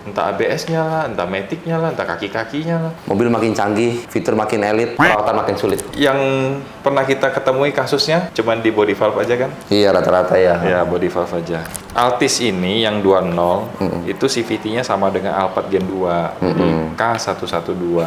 Entah ABS-nya lah, entah matic-nya lah, entah kaki-kakinya lah. Mobil makin canggih, fitur makin elit, perawatan makin sulit. Yang pernah kita ketemui kasusnya cuman di body valve aja kan? Iya, rata-rata ya. Ya, body valve aja. Altis ini yang 2.0 itu CVT-nya sama dengan Alphard Gen 2, jadi K112.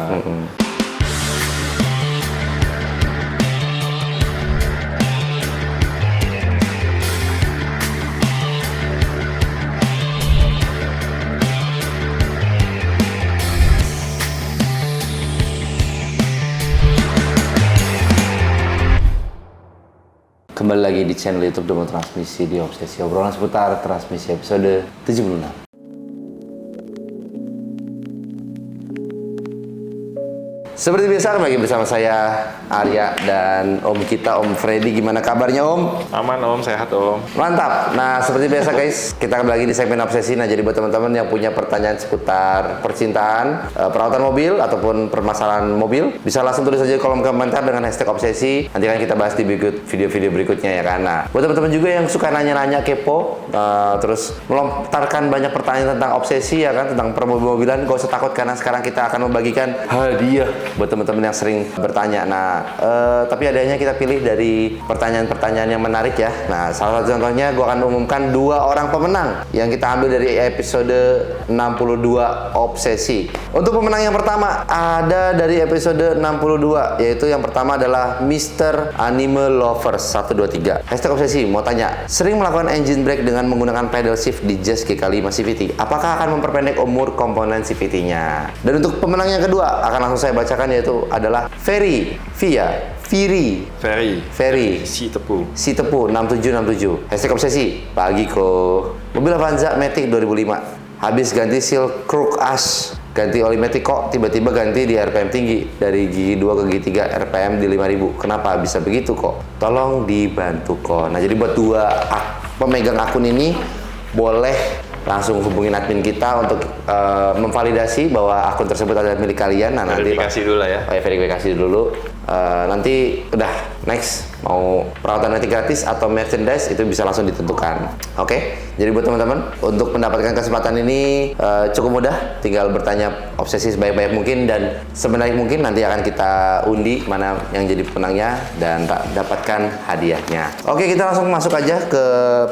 Kembali lagi di channel YouTube Demo Transmisi di Obsesi, obrolan seputar transmisi episode 76. Seperti biasa lagi bersama saya Arya dan Om kita, Om Freddy. Gimana kabarnya Om? Aman Om, sehat Om. Mantap. Nah seperti biasa guys, kita kembali lagi di segmen Obsesi. Nah jadi buat teman-teman yang punya pertanyaan seputar percintaan, perawatan mobil ataupun permasalahan mobil, bisa langsung tulis aja di kolom komentar dengan hashtag Obsesi. Nanti akan kita bahas di video-video berikutnya ya kan. Nah buat teman-teman juga yang suka nanya-nanya kepo, terus melontarkan banyak pertanyaan tentang obsesi ya kan, tentang permobilan, gak usah takut karena sekarang kita akan membagikan hadiah buat teman-teman yang sering bertanya. Nah, tapi adanya kita pilih dari pertanyaan-pertanyaan yang menarik ya. Nah, salah satu contohnya gue akan umumkan 2 orang pemenang yang kita ambil dari episode 62 Obsesi. Untuk pemenang yang pertama ada dari episode 62, yaitu yang pertama adalah Mr. Animal Lovers 123. Hashtag Obsesi mau tanya, sering melakukan engine brake dengan menggunakan pedal shift di Jazz GK5 CVT. Apakah akan memperpendek umur komponen CVT-nya? Dan untuk pemenang yang kedua akan langsung saya bacakan, yaitu adalah Ferry Si Tepu 6767. Hashtag Obsesi pagi kok. Mobil Avanza Matic 2005 habis ganti seal crook as, ganti oli matic kok tiba-tiba ganti di RPM tinggi dari gigi 2 ke gigi 3, RPM di 5000. Kenapa bisa begitu kok? Tolong dibantu kok. Nah jadi buat 2 pemegang akun ini boleh langsung hubungin admin kita untuk memvalidasi bahwa akun tersebut adalah milik kalian. Nah, verifikasi dulu lah ya. Verifikasi dulu. Nanti udah next mau perawatan nanti gratis atau merchandise itu bisa langsung ditentukan. Oke? Jadi buat teman-teman untuk mendapatkan kesempatan ini cukup mudah, tinggal bertanya Obsesi sebanyak-banyak mungkin dan sebenarnya mungkin nanti akan kita undi mana yang jadi pemenangnya dan dapatkan hadiahnya. Oke, kita langsung masuk aja ke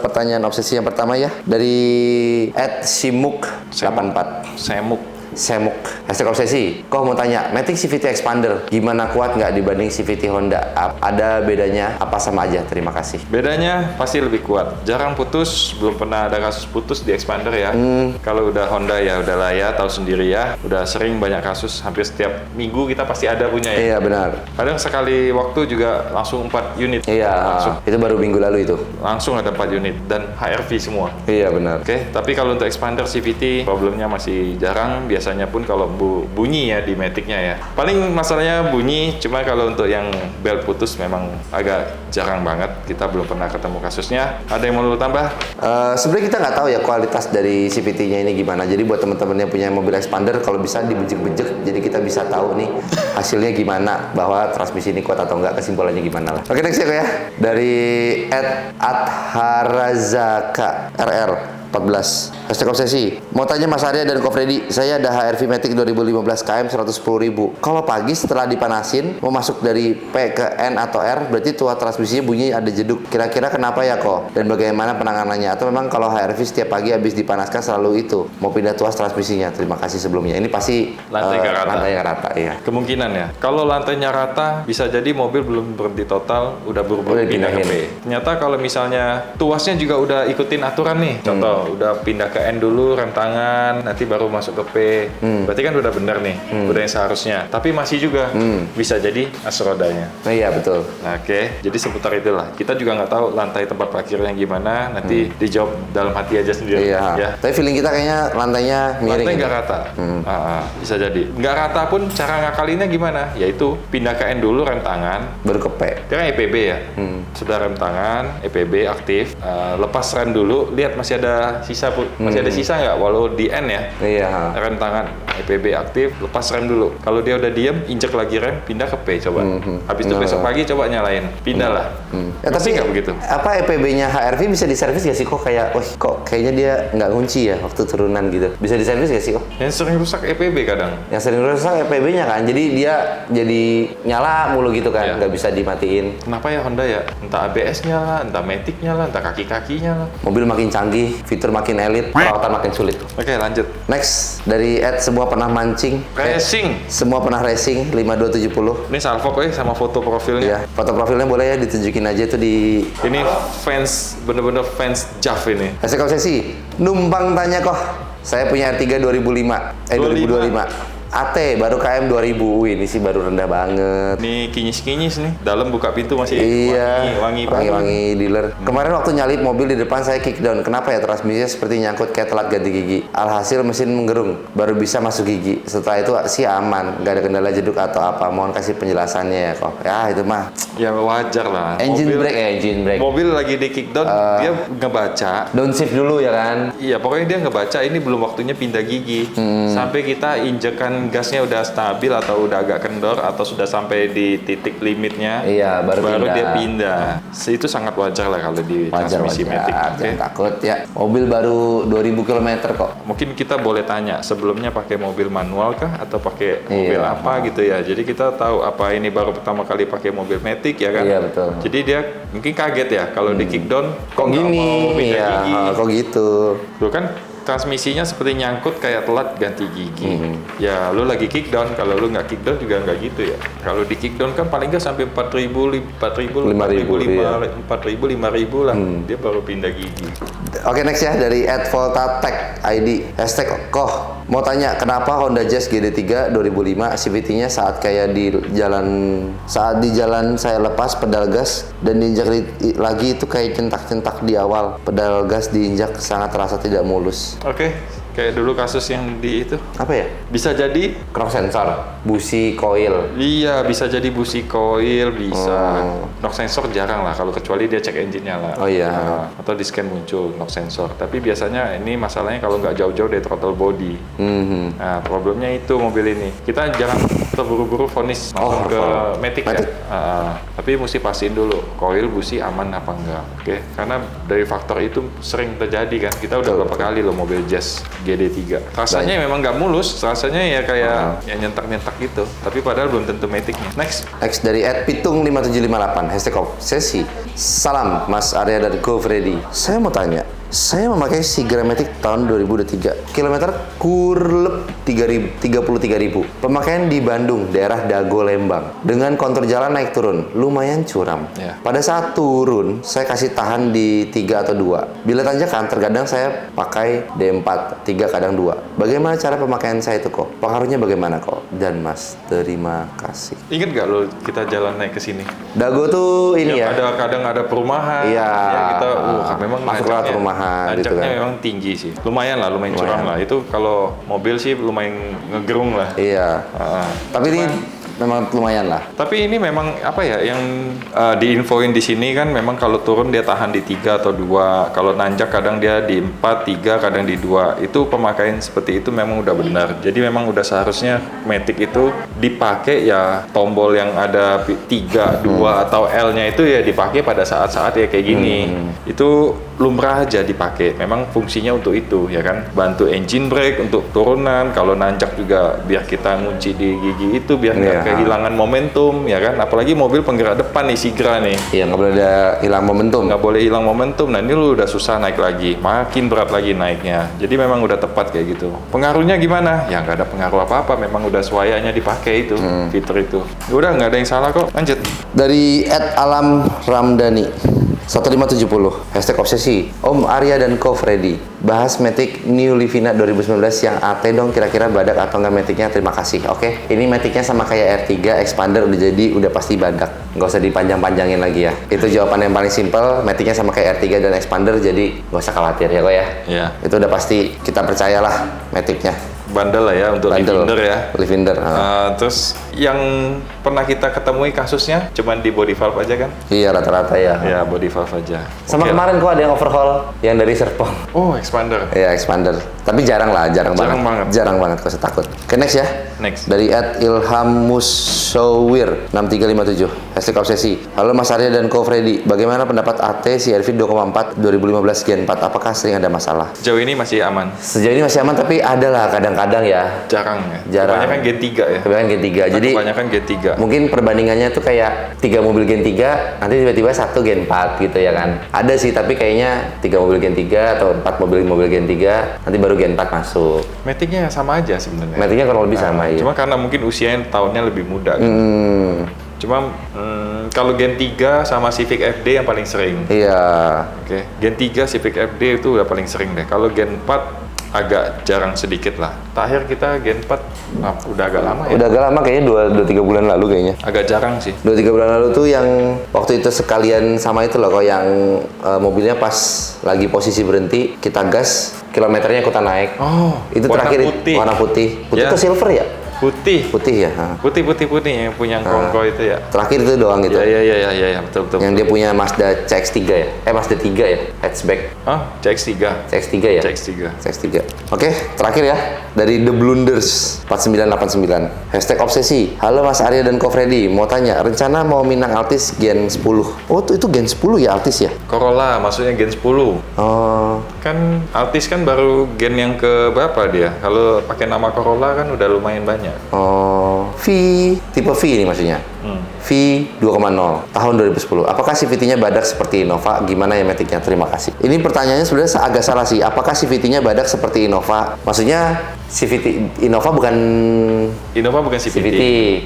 pertanyaan Obsesi yang pertama ya, dari @simuk84. Semuk. Hashtag Obsesi. Kok mau tanya, Matic CVT Expander gimana, kuat nggak dibanding CVT Honda? Ada bedanya apa sama aja? Terima kasih. Bedanya pasti lebih kuat. Jarang putus, belum pernah ada kasus putus di Expander ya. Kalau udah Honda ya udahlah ya, tahu sendiri ya. Udah sering banyak kasus, hampir setiap minggu kita pasti ada punya ya. Iya benar. Kadang sekali waktu juga langsung 4 unit. Iya. Langsung. Itu baru minggu lalu itu. Langsung ada 4 unit dan HRV semua. Iya benar. Oke, tapi kalau untuk Expander CVT problemnya masih jarang. Biasanya pun kalau bunyi ya di Matic-nya ya. Paling masalahnya bunyi, cuma kalau untuk yang bel putus memang agak jarang banget. Kita belum pernah ketemu kasusnya. Ada yang mau lu tambah? Sebenarnya kita nggak tahu ya kualitas dari CVT-nya ini gimana. Jadi buat teman-teman yang punya mobil Expander, kalau bisa dibejek-bejek, jadi kita bisa tahu nih hasilnya gimana, bahwa transmisi ini kuat atau enggak, kesimpulannya gimana lah. Oke, next ya dari @adharazaka RR 14. Hashtag Obsesi. Mau tanya Mas Arya dan Ko Freddy, saya ada HRV Matic 2015 KM 110.000. Kalau pagi setelah dipanasin mau masuk dari P ke N atau R, berarti tuah transmisinya bunyi ada jeduk. Kira-kira kenapa ya kok? Dan bagaimana penanganannya? Atau memang kalau HRV setiap pagi habis dipanaskan selalu itu mau pindah tuas transmisinya? Terima kasih sebelumnya. Ini pasti lantainya rata ya. Kemungkinan ya. Kalau lantainya rata bisa jadi mobil belum berhenti total, udah buru-buru pindah ke P. Ternyata kalau misalnya tuasnya juga udah ikutin aturan nih. Contoh udah pindah ke N dulu, rem tangan, nanti baru masuk ke P. Berarti kan udah bener nih, udah yang seharusnya. Tapi masih juga bisa jadi as rodanya. Nah, iya betul. Nah, oke, jadi seputar itulah. Kita juga nggak tahu lantai tempat parkirnya gimana. Nanti dijawab dalam hati aja sendiri. Iya. Ya. Tapi feeling kita kayaknya lantainya miring. Lantai nggak rata. Bisa jadi. Nggak rata pun cara ngakalinnya gimana? Yaitu pindah ke N dulu, rem tangan, baru ke P. Dia kan EPB ya. Sudah rem tangan, EPB aktif. Lepas rem dulu, lihat masih ada ada sisa, masih ada sisa nggak? Walau di N ya. Iya. Rem tangan EPB aktif, lepas rem dulu. Kalau dia udah diem, injek lagi rem, pindah ke P coba. Habis itu besok pagi coba nyalain, pindah lah. Ya, tapi nggak begitu? Apa EPB-nya HRV bisa diservis gak sih kok? Kayak, wah kok kayaknya dia nggak ngunci ya waktu turunan gitu. Bisa diservis gak sih kok? Yang sering rusak EPB kadang. Yang sering rusak EPB-nya kan, jadi dia jadi nyala mulu gitu kan, Iya. nggak bisa dimatiin. Kenapa ya Honda ya? Entah ABS-nya lah, entah Matic-nya lah, entah kaki-kakinya lah. Mobil makin canggih, fitur makin elit, perawatan makin sulit. Oke, lanjut. Next, dari Ed, semua pernah mancing. Racing. Semua pernah racing, 5270. Ini salvo kok sama foto profilnya. Ya, foto profilnya boleh ya ditunjukin aja tuh di Ini fans, bener-bener fans JAF ini. hashtag obsesi. Numpang tanya kok. Saya punya R3 2005. 2025. AT baru KM 2000. Wih, ini sih baru rendah banget. Ini kinyis-kinyis nih. Dalam buka pintu masih Iya, wangi banget. wangi dealer. Kemarin waktu nyalip mobil di depan saya kick down. Kenapa ya? Transmisinya seperti nyangkut kayak telat ganti gigi. Alhasil mesin menggerung, baru bisa masuk gigi. Setelah itu sih aman, nggak ada kendala jeduk atau apa. Mohon kasih penjelasannya ya kok. Ya itu mah. Ya wajar lah. Engine brake. Mobil lagi di kickdown, dia ngebaca. Downshift dulu ya kan. Iya, pokoknya dia ngebaca ini belum waktunya pindah gigi. Sampai kita injekan gasnya udah stabil atau udah agak kendor atau sudah sampai di titik limitnya. Iya, baru pindah. dia pindah. Itu sangat wajar lah kalau di transmisi Matic. Oke. Jangan takut ya. Mobil baru 2000 km kok. Mungkin kita boleh tanya sebelumnya pakai mobil manual kah atau pakai mobil Iya. apa gitu ya. Jadi kita tahu apa ini baru pertama kali pakai mobil Matic ya kan. Iya, betul. Jadi dia mungkin kaget ya kalau di kickdown Kok nggak gini? mau pindah Iya, gigi. kok gitu. Lu kan transmisinya seperti nyangkut kayak telat ganti gigi. Ya lu lagi kickdown, kalau lu nggak kickdown juga nggak gitu ya. Kalau di kickdown kan paling nggak sampai 4.000, 5.000 lah. Dia baru pindah gigi. Oke, next ya dari @voltatech ID #koh. Mau tanya kenapa Honda Jazz GD3 2005 CVT-nya saat di jalan saya lepas pedal gas dan diinjak lagi itu kayak centak-centak di awal. Pedal gas diinjak sangat terasa tidak mulus. Oke, kayak dulu kasus yang di itu. Apa ya? Bisa jadi, Knock sensor, busi coil. iya bisa jadi busi coil, bisa. Knock sensor jarang lah, kalau kecuali dia cek engine-nya lah. Oh iya. Atau di scan muncul knock sensor. Tapi biasanya ini masalahnya kalau nggak jauh-jauh dari throttle body. Nah, problemnya itu mobil ini. Kita jangan terburu-buru vonis langsung ke Matic ya. Tapi mesti pastiin dulu, coil busi aman apa enggak. Oke, karena dari faktor itu sering terjadi kan. Kita udah berapa kali loh mobil Jazz GD3. Rasanya memang nggak mulus, rasanya ya kayak ya nyentak-nyentak gitu. Tapi padahal belum tentu Matic-nya. Next. Next dari @pitung5758 #obsesi. Salam Mas Arya dari Go Freddy. Saya mau tanya, saya memakai Sigra Matic tahun 2003. Kilometer kurlep 33.000. Pemakaian di Bandung, daerah Dago Lembang. Dengan kontur jalan naik turun, lumayan curam. Ya. Pada saat turun, saya kasih tahan di 3 atau 2. Bila tanjakan, terkadang saya pakai D4, 3 kadang 2. Bagaimana cara pemakaian saya itu kok? Pengaruhnya bagaimana kok? Dan Mas, terima kasih. Ingat nggak lo kita jalan naik ke sini? Dago tuh ini ya. Ada kadang ada perumahan. Iya. Ya, kita memang masuk lewat nanjaknya- perumahan gitu nanjaknya kan. memang tinggi sih. Lumayan curam lah. Itu kalau mobil sih lumayan ngegerung lah. Iya. Tapi ini memang lumayan lah. Tapi ini memang apa ya yang diinfoin di sini kan memang kalau turun dia tahan di 3 atau 2. Kalau nanjak kadang dia di 4, 3, kadang di 2. Itu pemakaian seperti itu memang udah benar. Jadi memang udah seharusnya Matic itu dipakai ya tombol yang ada 3, 2 atau L-nya itu ya dipakai pada saat-saat ya kayak gini. Itu lumrah aja dipakai. Memang fungsinya untuk itu ya kan. Bantu engine brake untuk turunan. Kalau nanjak juga biar kita ngunci di gigi itu biar nggak kehilangan momentum ya kan. Apalagi mobil penggerak depan nih Sigra nih. Iya, nggak boleh ada hilang momentum. Nggak boleh hilang momentum. Nah ini lu udah susah naik lagi. Makin berat lagi naiknya. Jadi memang udah tepat kayak gitu. Pengaruhnya gimana? Ya nggak ada pengaruh apa-apa. Memang udah swayanya dipakai itu. Fitur itu. Udah nggak ada yang salah kok. Lanjut. Dari @alamramdani 1570 #obsesi. Om Arya dan Ko Freddy, bahas Matic New Livina 2019 yang AT dong, kira-kira badak atau nggak Maticnya? Terima kasih. Oke, ini Maticnya sama kayak R3 expander udah pasti badak, nggak usah dipanjang-panjangin lagi ya. Itu jawaban yang paling simpel. Maticnya sama kayak R3 dan expander, jadi nggak usah khawatir ya kok ya. Iya. Itu udah pasti, kita percayalah Maticnya. bandel lah ya untuk Bandel. Livinder ya. Livinder. Terus yang pernah kita ketemui kasusnya cuman di body valve aja kan? Iya, rata-rata ya. Ya, body valve aja. Sama Oke. kemarin kok ada yang overhaul yang dari Serpong. Oh, expander. Iya, expander. Tapi jarang lah, jarang banget. Jarang banget, kok saya takut. Oke, next ya. Next. Dari @ilhamusawir 6357 #obsesi. Halo Mas Arya dan Ko Freddy, bagaimana pendapat AT CR-V 2,4 2015 Gen 4? Apakah sering ada masalah? Sejauh ini masih aman. Sejauh ini masih aman, tapi ada lah kadang-kadang ya. Jarang ya. Jarang. Kebanyakan Gen 3 ya. Kebanyakan Gen 3. Jadi kebanyakan Gen 3. mungkin perbandingannya tuh kayak 3 mobil Gen 3, nanti tiba-tiba 1 Gen 4 gitu ya kan. Ada sih, tapi kayaknya 3 mobil Gen 3 atau 4 mobil Gen 3, nanti baru Gen 4 masuk. Matic-nya sama aja sebenarnya. Matic-nya kurang lebih sama ya. Cuma karena mungkin usianya tahunnya lebih muda. Gitu. Cuma kalau Gen 3 sama Civic FD yang paling sering. Iya. Oke. Gen 3 Civic FD itu udah paling sering deh. Kalau Gen 4 agak jarang sedikit lah. Terakhir kita Gen 4 udah agak lama ya. Udah agak lama kayaknya 2-3 bulan lalu kayaknya. Agak jarang sih. 2-3 bulan lalu tuh yang waktu itu sekalian sama itu loh, kok yang mobilnya pas lagi posisi berhenti, kita gas, kilometernya ikutan naik. Oh, Itu warna terakhir putih. warna putih. Putih Ya. atau silver ya? Putih. Putih ya. Ha. Putih yang punya kongko itu ya. Terakhir itu doang gitu. Iya, betul. Yang dia punya Mazda CX-3 ya? Mazda 3 ya? Hatchback. CX-3. CX-3 ya? CX-3. CX-3. Oke, terakhir ya. Dari The Blunders 4989. #obsesi. Halo Mas Arya dan Ko Freddy. Mau tanya, rencana mau Minang Altis Gen 10. Oh, itu Gen 10 ya Altis ya? Corolla maksudnya Gen 10. Oh, Kan Altis kan baru gen yang ke berapa dia? Kalau pakai nama Corolla kan udah lumayan banyak. oh, tipe V ini maksudnya. V 2,0 tahun 2010. Apakah CVT-nya badak seperti Innova? Gimana ya Matic-nya? Terima kasih. Ini pertanyaannya sebenarnya agak salah sih. Apakah CVT-nya badak seperti Innova? Maksudnya CVT Innova bukan Innova bukan CVT. CVT.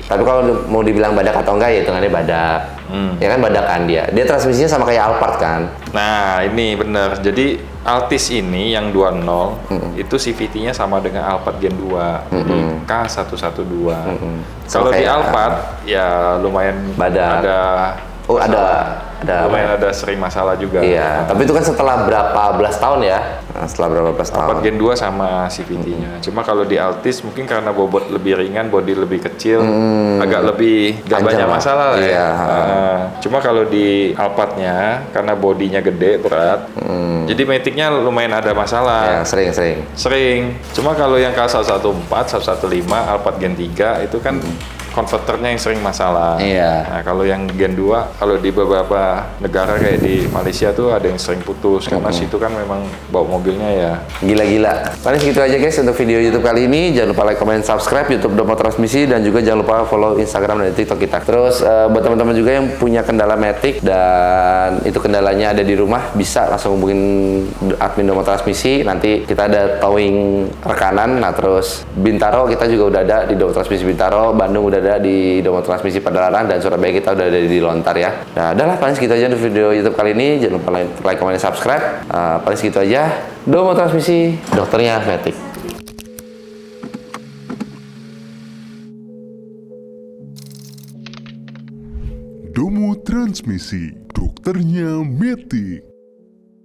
Tapi kalau mau dibilang badak atau enggak ya hitungannya badak. Ya kan badakan dia. Dia transmisinya sama kayak Alphard kan. Nah, ini benar. Jadi Altis ini yang 20 itu CVT-nya sama dengan Alphard Gen 2. Jadi K112. Kalau Sama di kayak- Alphard ya lumayan Badak. ada ada lumayan ada sering masalah juga. Iya, tapi itu kan setelah berapa belas tahun ya? Nah, setelah berapa belas Alphard tahun? Gen 2 sama CVT-nya. Cuma kalau di Altis mungkin karena bobot lebih ringan, body lebih kecil, agak lebih gak Panjang banyak lah. masalah lah Iya. ya. Cuma kalau di Alphard-nya karena bodinya gede, berat, jadi Matic-nya lumayan ada masalah. Ya, sering. Sering. Cuma kalau yang K114, 115, Alphard Gen 3 itu kan konverternya yang sering masalah. Iya. Nah, kalau yang Gen 2, kalau di beberapa negara kayak di Malaysia tuh ada yang sering putus karena situ kan memang bawa mobilnya ya. Gila-gila. Paling segitu aja guys untuk video YouTube kali ini. Jangan lupa like, comment, subscribe YouTube Domo Transmisi, dan juga jangan lupa follow Instagram dan TikTok kita. Terus buat teman-teman juga yang punya kendala Matic dan itu kendalanya ada di rumah, bisa langsung hubungin admin Domo Transmisi. Nanti kita ada towing rekanan. Nah, terus Bintaro kita juga udah ada di Domo Transmisi Bintaro, Bandung udah ada di Domo Transmisi Padalarang, dan Surabaya kita udah ada di Lontar ya. Nah, adalah paling segitu aja untuk video YouTube kali ini. Jangan lupa like, comment, subscribe. Paling segitu aja. Domo Transmisi, dokternya Matic. Domo Transmisi, dokternya Matic.